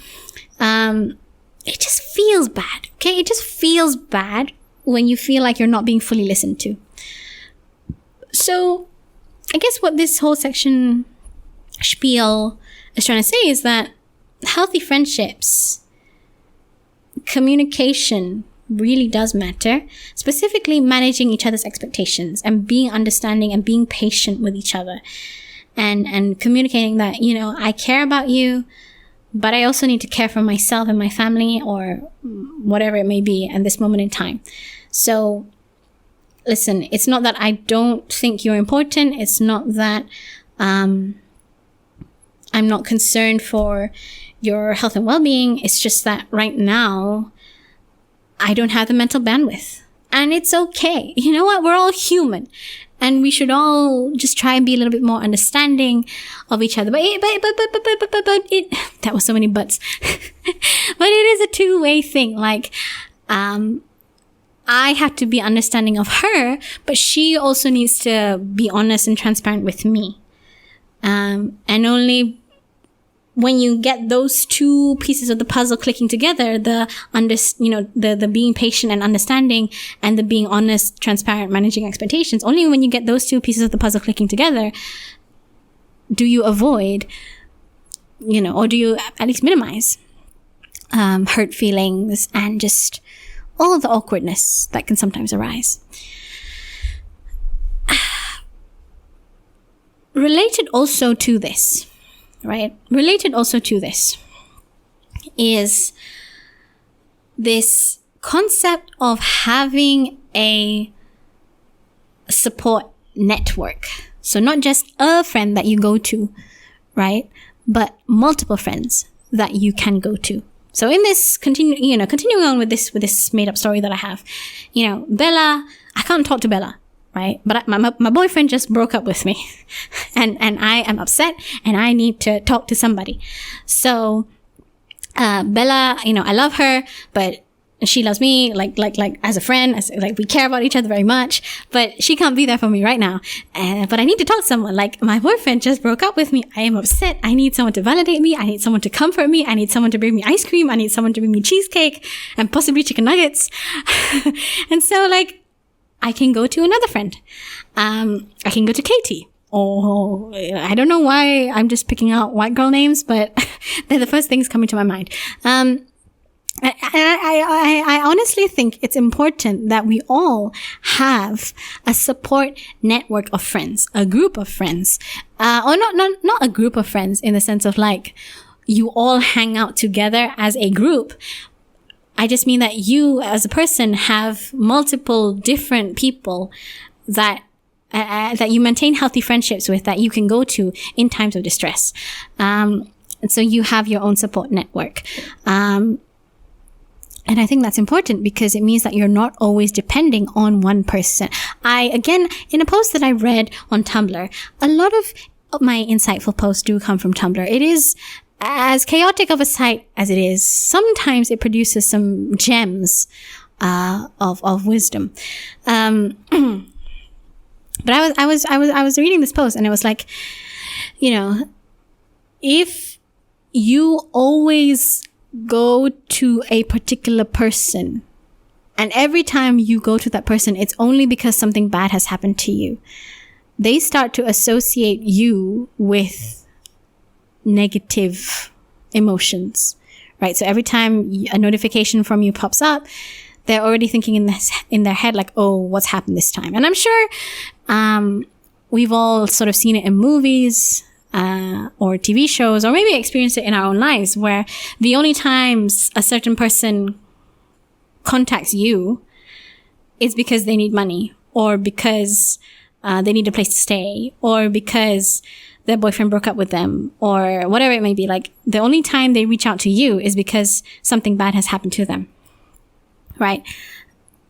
It just feels bad, okay? It just feels bad when you feel like you're not being fully listened to. So I guess what this whole section spiel is trying to say is that healthy friendships, communication really does matter, specifically managing each other's expectations and being understanding and being patient with each other and communicating that, you know, I care about you, but I also need to care for myself and my family or whatever it may be at this moment in time. So listen, it's not that I don't think you're important. It's not that I'm not concerned for your health and well-being. It's just that right now I don't have the mental bandwidth. And it's okay. You know what? We're all human. And we should all just try and be a little bit more understanding of each other. But that was so many buts. But it is a two-way thing. Like, I have to be understanding of her, but she also needs to be honest and transparent with me. And only when you get those two pieces of the puzzle clicking together, the being patient and understanding and the being honest, transparent, managing expectations, only when you get those two pieces of the puzzle clicking together, do you avoid, or do you at least minimize hurt feelings and just all of the awkwardness that can sometimes arise. Related also to this is this concept of having a support network. So not just a friend that you go to, right? But multiple friends that you can go to. So in this continuing on with this made up story that I have, Bella, I can't talk to Bella. Right? But my boyfriend just broke up with me and I am upset and I need to talk to somebody. So, Bella, I love her, but she loves me like as a friend, we care about each other very much, but she can't be there for me right now. But I need to talk to someone. Like, my boyfriend just broke up with me. I am upset. I need someone to validate me. I need someone to comfort me. I need someone to bring me ice cream. I need someone to bring me cheesecake and possibly chicken nuggets. And so I can go to another friend. I can go to Katie. Or I don't know why I'm just picking out white girl names, but they're the first things coming to my mind. I I honestly think it's important that we all have a support network of friends, a group of friends, or not a group of friends in the sense of like you all hang out together as a group. I just mean that you as a person have multiple different people that you maintain healthy friendships with, that you can go to in times of distress. And so you have your own support network. And I think that's important because it means that you're not always depending on one person. Again, in a post that I read on Tumblr, a lot of my insightful posts do come from Tumblr. It is as chaotic of a site as it is. Sometimes it produces some gems of wisdom. But I was reading this post and it was like, you know, if you always go to a particular person and every time you go to that person, it's only because something bad has happened to you, they start to associate you with negative emotions, right? So every time a notification from you pops up, they're already thinking in their head, like, oh, what's happened this time? And I'm sure we've all sort of seen it in movies or TV shows, or maybe experienced it in our own lives, where the only times a certain person contacts you is because they need money, or because they need a place to stay, or because their boyfriend broke up with them, or whatever it may be. Like, the only time they reach out to you is because something bad has happened to them, right?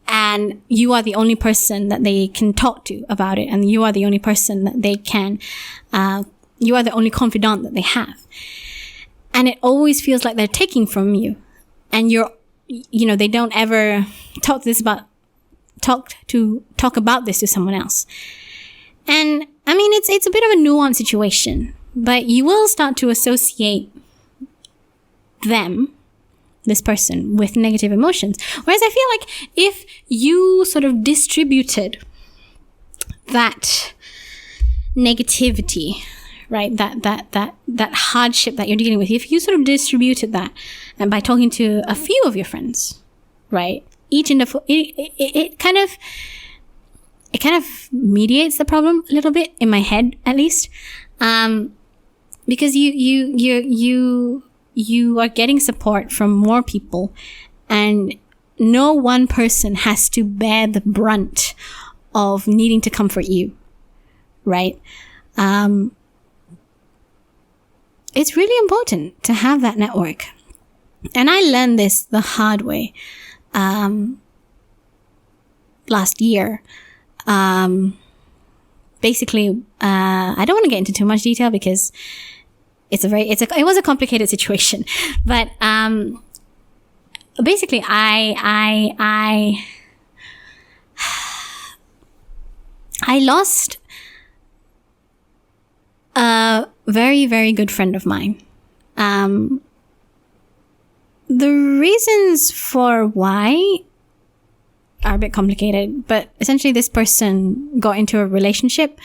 And you are the only person that they can talk to about it, and you are the only person that they can you are the only confidant that they have. And it always feels like they're taking from you. And they don't ever talk about this to someone else. And I mean, it's a bit of a nuanced situation, but you will start to associate this person, with negative emotions. Whereas I feel like if you sort of distributed that negativity, right, that hardship that you're dealing with, if you sort of distributed that, and by talking to a few of your friends, right, it kind of mediates the problem a little bit, in my head at least, because you are getting support from more people, and no one person has to bear the brunt of needing to comfort you, right? It's really important to have that network. And I learned this the hard way last year. Basically, I don't want to get into too much detail because it was a complicated situation. But basically, I lost a very, very good friend of mine. The reasons for why are a bit complicated, but essentially this person got into a relationship,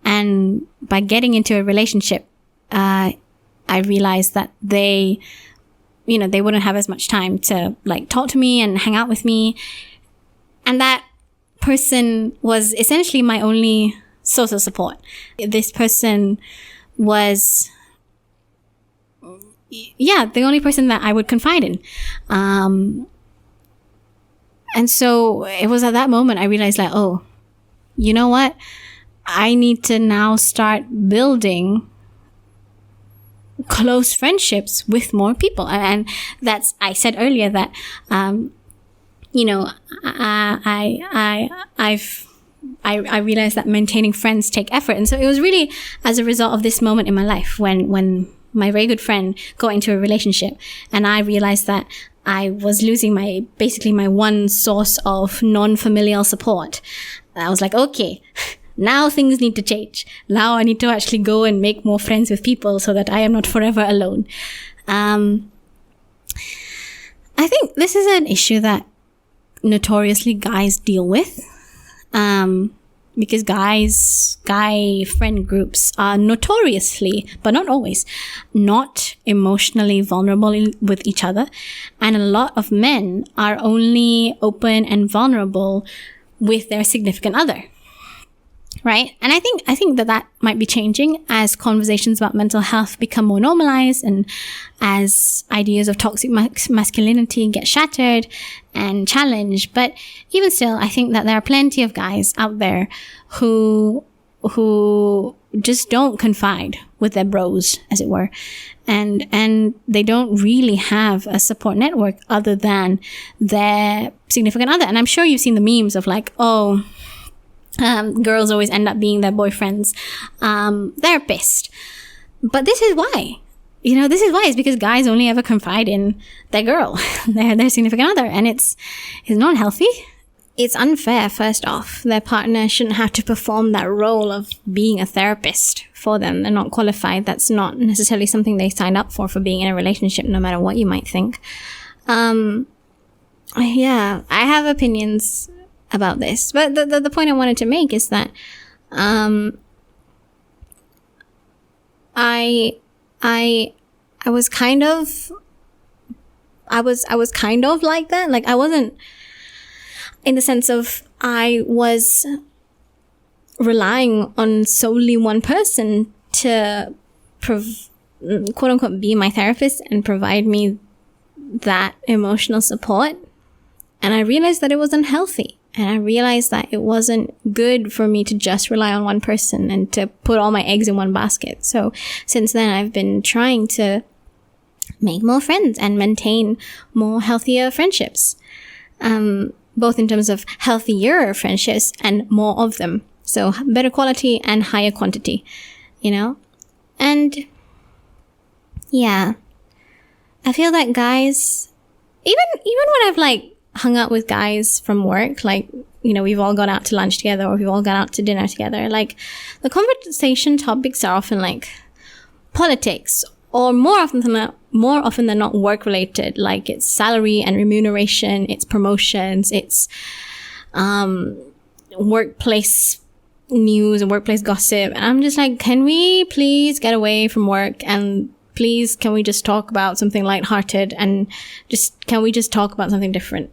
and by getting into a relationship, I realized that they wouldn't have as much time to like talk to me and hang out with me. And that person was essentially my only source of support. This person was, the only person that I would confide in. And so it was at that moment I realized, like, oh, you know what? I need to now start building close friendships with more people. And that's, I said earlier that, I realized that maintaining friends take effort. And so it was really as a result of this moment in my life when my very good friend got into a relationship, and I realized that I was losing my one source of non-familial support. I was like, okay, now things need to change. Now I need to actually go and make more friends with people so that I am not forever alone. I think this is an issue that notoriously guys deal with. because guy friend groups are notoriously, but not always, not emotionally vulnerable with each other. And a lot of men are only open and vulnerable with their significant other. Right? And I think that might be changing as conversations about mental health become more normalized, and as ideas of toxic masculinity get shattered and challenged. But even still, I think that there are plenty of guys out there who just don't confide with their bros, as it were. And they don't really have a support network other than their significant other. And I'm sure you've seen the memes of like, girls always end up being their boyfriend's therapist. But this is why. This is why. It's because guys only ever confide in their girl, their significant other. And it's not healthy. It's unfair, first off. Their partner shouldn't have to perform that role of being a therapist for them. They're not qualified. That's not necessarily something they signed up for being in a relationship, no matter what you might think. I have opinions about this, but the point I wanted to make is that I was kind of like that. Like, I wasn't, in the sense of I was relying on solely one person to quote unquote be my therapist and provide me that emotional support. And I realized that it was unhealthy. And I realized that it wasn't good for me to just rely on one person and to put all my eggs in one basket. So since then, I've been trying to make more friends and maintain more healthier friendships, both in terms of healthier friendships and more of them. So better quality and higher quantity, And yeah, I feel that guys, even when I've like hung out with guys from work, like, we've all gone out to lunch together or we've all gone out to dinner together, like, the conversation topics are often like politics, or more often than not work related. Like, it's salary and remuneration, it's promotions, it's workplace news and workplace gossip. And I'm just like, can we please get away from work, and please, can we just talk about something lighthearted, and can we just talk about something different?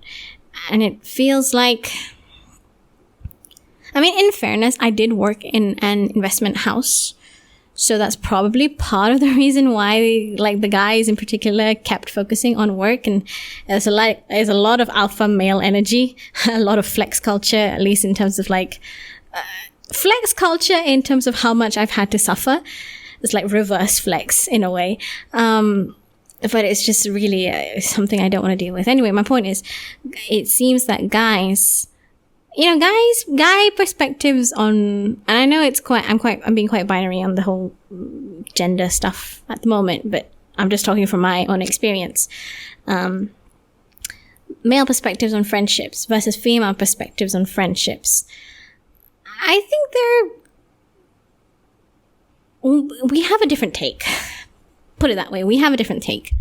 And it feels like, in fairness, I did work in an investment house. So that's probably part of the reason why, like, the guys in particular kept focusing on work. And there's a lot of alpha male energy, a lot of flex culture, at least in terms of like, flex culture in terms of how much I've had to suffer. It's like reverse flex in a way. But it's just really something I don't want to deal with. Anyway, my point is, it seems that guy perspectives on, and I know I'm being quite binary on the whole gender stuff at the moment, but I'm just talking from my own experience. Male perspectives on friendships versus female perspectives on friendships. I think we have a different take. Put it that way. We have a different take.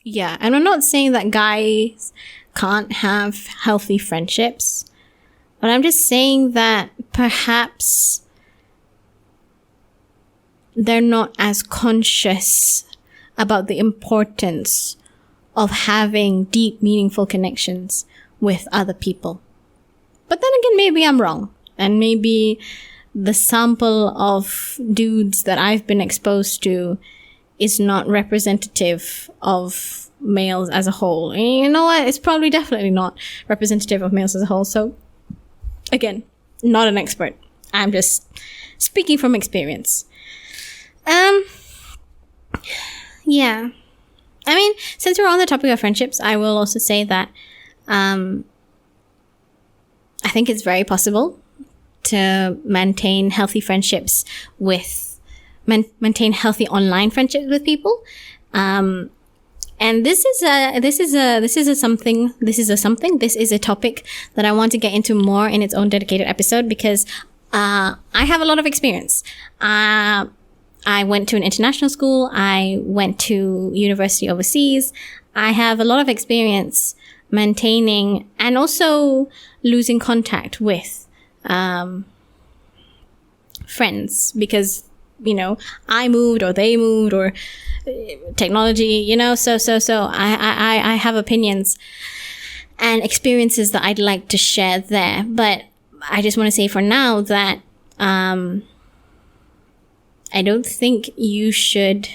Yeah, and I'm not saying that guys can't have healthy friendships, but I'm just saying that perhaps they're not as conscious about the importance of having deep, meaningful connections with other people. But then again, maybe I'm wrong. And maybe the sample of dudes that I've been exposed to is not representative of males as a whole. And you know what? It's probably definitely not representative of males as a whole. So, again, not an expert. I'm just speaking from experience. Yeah. Since we're on the topic of friendships, I will also say that I think it's very possible to maintain healthy friendships maintain healthy online friendships with people. And this is a topic that I want to get into more in its own dedicated episode, because I have a lot of experience. I went to an international school. I went to university overseas. I have a lot of experience maintaining and also losing contact with friends because, I moved or they moved or technology, so I have opinions and experiences that I'd like to share there. But I just want to say for now that I don't think you should.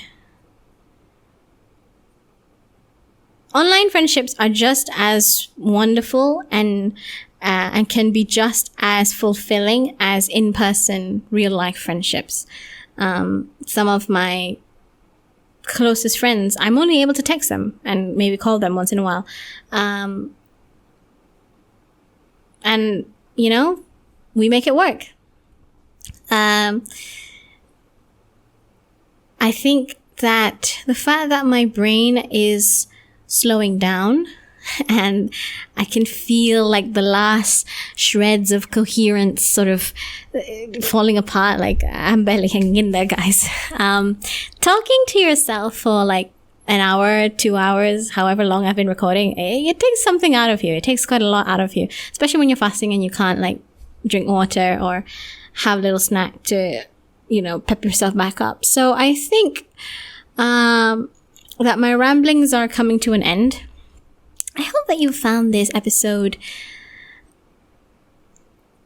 Online friendships are just as wonderful and can be just as fulfilling as in-person real-life friendships. Some of my closest friends, I'm only able to text them and maybe call them once in a while. And, we make it work. I think that the fact that my brain is slowing down and I can feel like the last shreds of coherence sort of falling apart. Like I'm barely hanging in there, guys. Talking to yourself for like an hour, 2 hours, however long I've been recording, it takes something out of you. It takes quite a lot out of you, especially when you're fasting and you can't like drink water or have a little snack to, pep yourself back up. So I think that my ramblings are coming to an end. I hope that you found this episode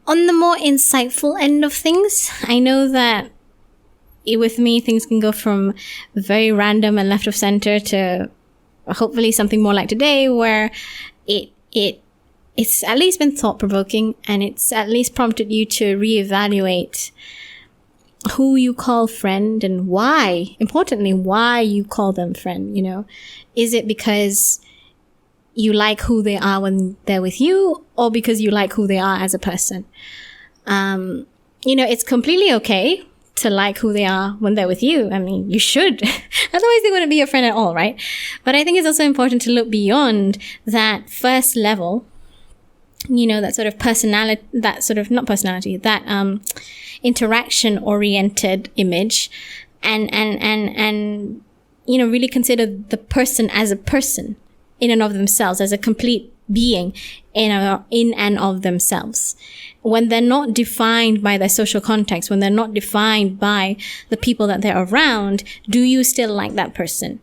on the more insightful end of things. I know that with me, things can go from very random and left of center to hopefully something more like today, where it's at least been thought-provoking and it's at least prompted you to reevaluate who you call friend and why, importantly, why you call them friend. Is it because you like who they are when they're with you, or because you like who they are as a person? It's completely okay to like who they are when they're with you. I mean, you should. Otherwise, they wouldn't be your friend at all, right? But I think it's also important to look beyond that first level, that sort of personality, that interaction-oriented image, and really consider the person as a person in and of themselves, as a complete being in and of themselves. When they're not defined by their social context, when they're not defined by the people that they're around, do you still like that person?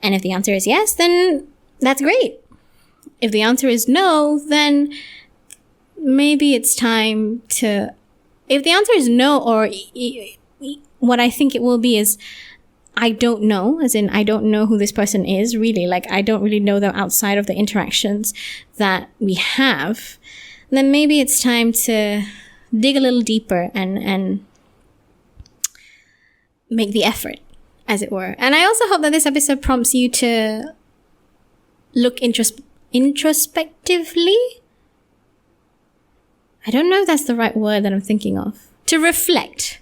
And if the answer is yes, then that's great. If the answer is no, then maybe it's time to... If the answer is no, or what I think it will be is, I don't know, as in I don't know who this person is really, like I don't really know them outside of the interactions that we have, then maybe it's time to dig a little deeper and make the effort, as it were. And I also hope that this episode prompts you to look introspectively. I don't know if that's the right word that I'm thinking of. To reflect.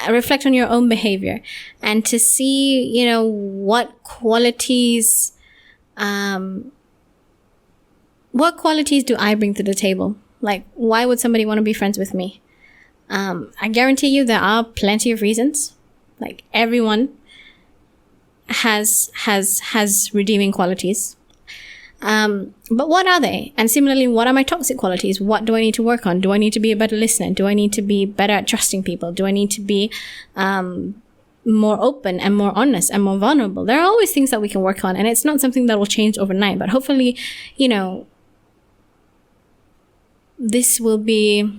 Reflect on your own behavior and to see, what qualities do I bring to the table? Like, why would somebody want to be friends with me? I guarantee you there are plenty of reasons. Like, everyone has redeeming qualities. But what are they? And similarly, what are my toxic qualities? What do I need to work on? Do I need to be a better listener? Do I need to be better at trusting people? Do I need to be more open and more honest and more vulnerable? There are always things that we can work on, and it's not something that will change overnight. But hopefully, this will be,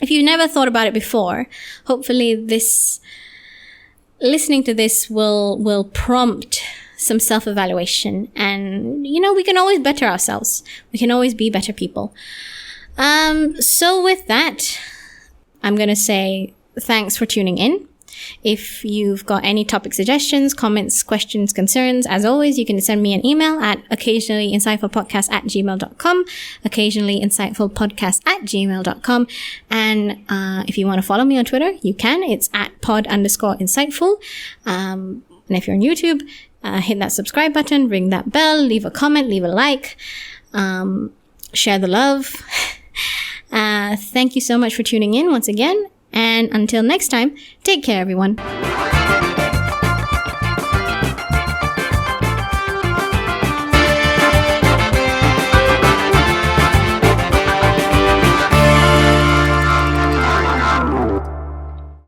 if you've never thought about it before, hopefully listening to this will prompt some self-evaluation, and we can always better ourselves. We can always be better people. So with that, I'm gonna say thanks for tuning in. If you've got any topic suggestions, comments, questions, concerns, as always, you can send me an email at occasionallyinsightfulpodcast@gmail.com, occasionallyinsightfulpodcast@gmail.com. And if you want to follow me on Twitter, you can. It's @pod_insightful. And if you're on YouTube, hit that subscribe button, ring that bell, leave a comment, leave a like, share the love. Thank you so much for tuning in once again. And until next time, take care, everyone.